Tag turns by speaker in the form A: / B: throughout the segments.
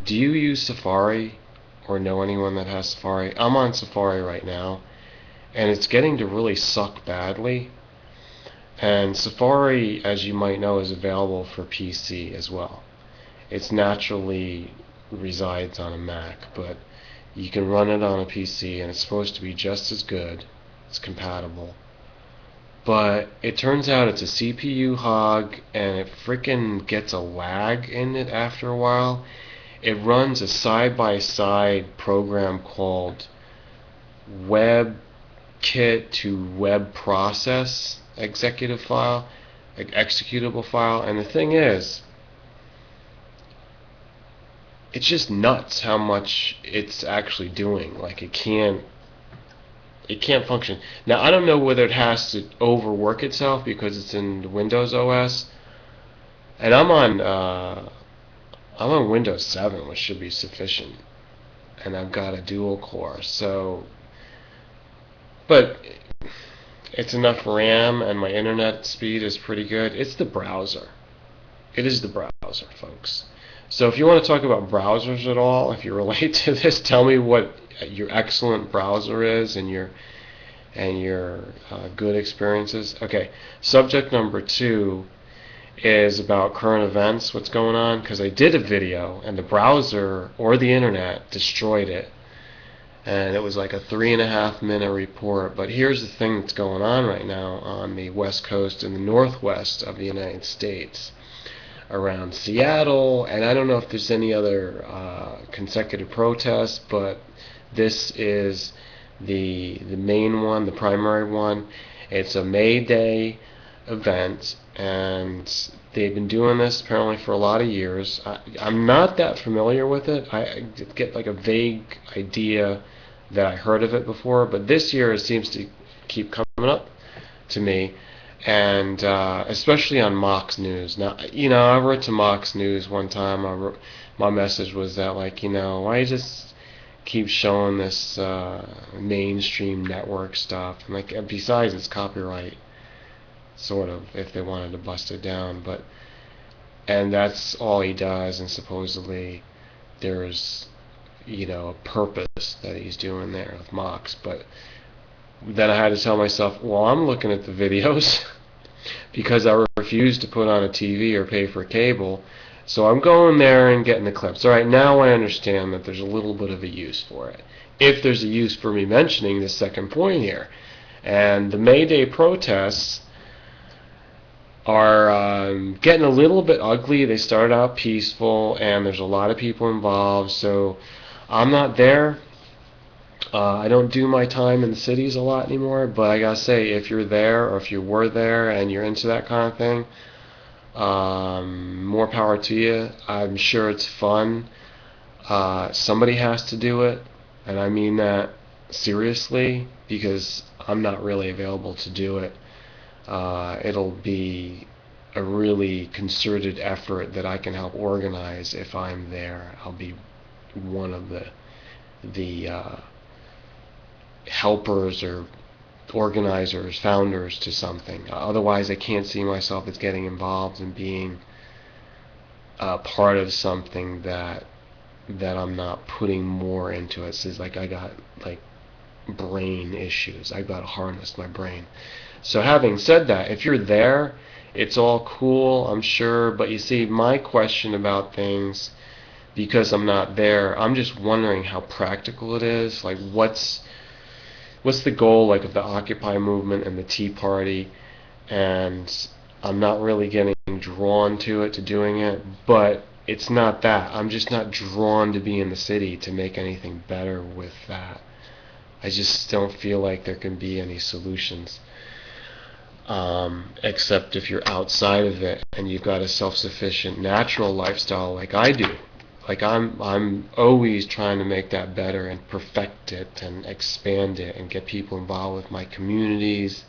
A: do you use Safari or know anyone that has Safari? I'm on Safari right now, and it's getting to really suck badly. And Safari, as you might know, is available for PC as well. It's naturally resides on a Mac, but you can run it on a PC, and it's supposed to be just as good. It's compatible. But it turns out it's a CPU hog, and it frickin' gets a lag in it after a while. It runs a side-by-side program called WebKit to Web Process executable file, and the thing is, it's just nuts how much it's actually doing. Like it can't function. Now I don't know whether it has to overwork itself because it's in Windows OS, and I'm on Windows 7, which should be sufficient, and I've got a dual core. So, but it's enough RAM, and my internet speed is pretty good. It's the browser. It is the browser, folks. So if you want to talk about browsers at all, if you relate to this, tell me what your excellent browser is and your good experiences. Okay, subject number 2 is about current events, what's going on, because I did a video and the browser or the internet destroyed it, and it was like a 3.5-minute report. But here's the thing that's going on right now on the west coast and the northwest of the United States, around Seattle, and I don't know if there's any other consecutive protests, but this is the main one, the primary one. It's a May Day event, and they've been doing this apparently for a lot of years. I'm not that familiar with it. I get like a vague idea that I heard of it before, but this year it seems to keep coming up to me, and especially on Mox News. Now, I wrote to Mox News one time. My message was that, like, why just keep showing this mainstream network stuff? And like, besides, it's copyright, sort of, if they wanted to bust it down. And that's all he does, and supposedly there's a purpose that he's doing there with Mox. But then I had to tell myself, well, I'm looking at the videos because I refuse to put on a TV or pay for cable, so I'm going there and getting the clips. All right, now I understand that there's a little bit of a use for it, if there's a use for me mentioning the second point here. And the May Day protests are getting a little bit ugly. They started out peaceful, and there's a lot of people involved, so I'm not there. I don't do my time in the cities a lot anymore, but I gotta say, if you're there, or if you were there and you're into that kind of thing, more power to you. I'm sure it's fun. Somebody has to do it, and I mean that seriously, because I'm not really available to do it. It'll be a really concerted effort that I can help organize if I'm there. I'll be one of the helpers or organizers, founders to something. Otherwise, I can't see myself as getting involved and being part of something that I'm not putting more into it. So it's like I got like brain issues. I've got to harness my brain. So having said that, if you're there, it's all cool, I'm sure. But you see, my question about things, because I'm not there, I'm just wondering how practical it is. Like, what's the goal, like, of the Occupy movement and the Tea Party? And I'm not really getting drawn to doing it, but it's not that. I'm just not drawn to be in the city to make anything better with that. I just don't feel like there can be any solutions, except if you're outside of it and you've got a self-sufficient natural lifestyle like I do. Like, I'm always trying to make that better and perfect it and expand it and get people involved with my communities,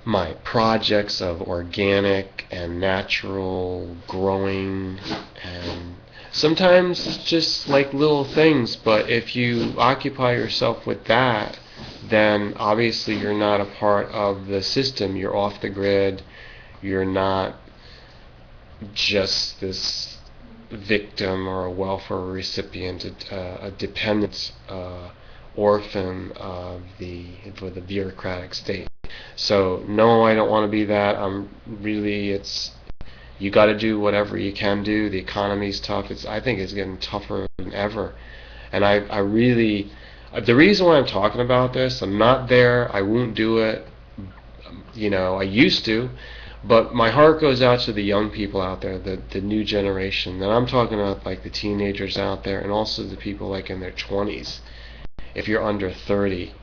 A: my projects of organic and natural growing, and sometimes it's just like little things. But if you occupy yourself with that, then obviously you're not a part of the system. You're off the grid. You're not just this victim or a welfare recipient, a dependent orphan of the bureaucratic state. So no, I don't want to be that. You got to do whatever you can do. The economy's tough. I think it's getting tougher than ever. And I really, the reason why I'm talking about this, I'm not there. I won't do it. I used to, but my heart goes out to the young people out there, the new generation. And I'm talking about like the teenagers out there, and also the people like in their 20s. If you're under 30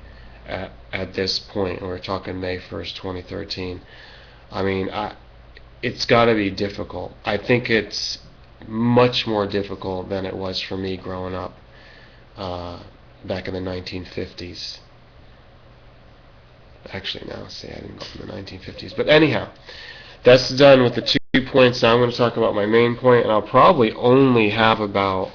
A: at this point, and we're talking May 1st, 2013, I mean, it's got to be difficult. I think it's much more difficult than it was for me growing up back in the 1950s. Actually, no, see, I didn't go from the 1950s. But anyhow, that's done with the 2 points. Now I'm going to talk about my main point, and I'll probably only have about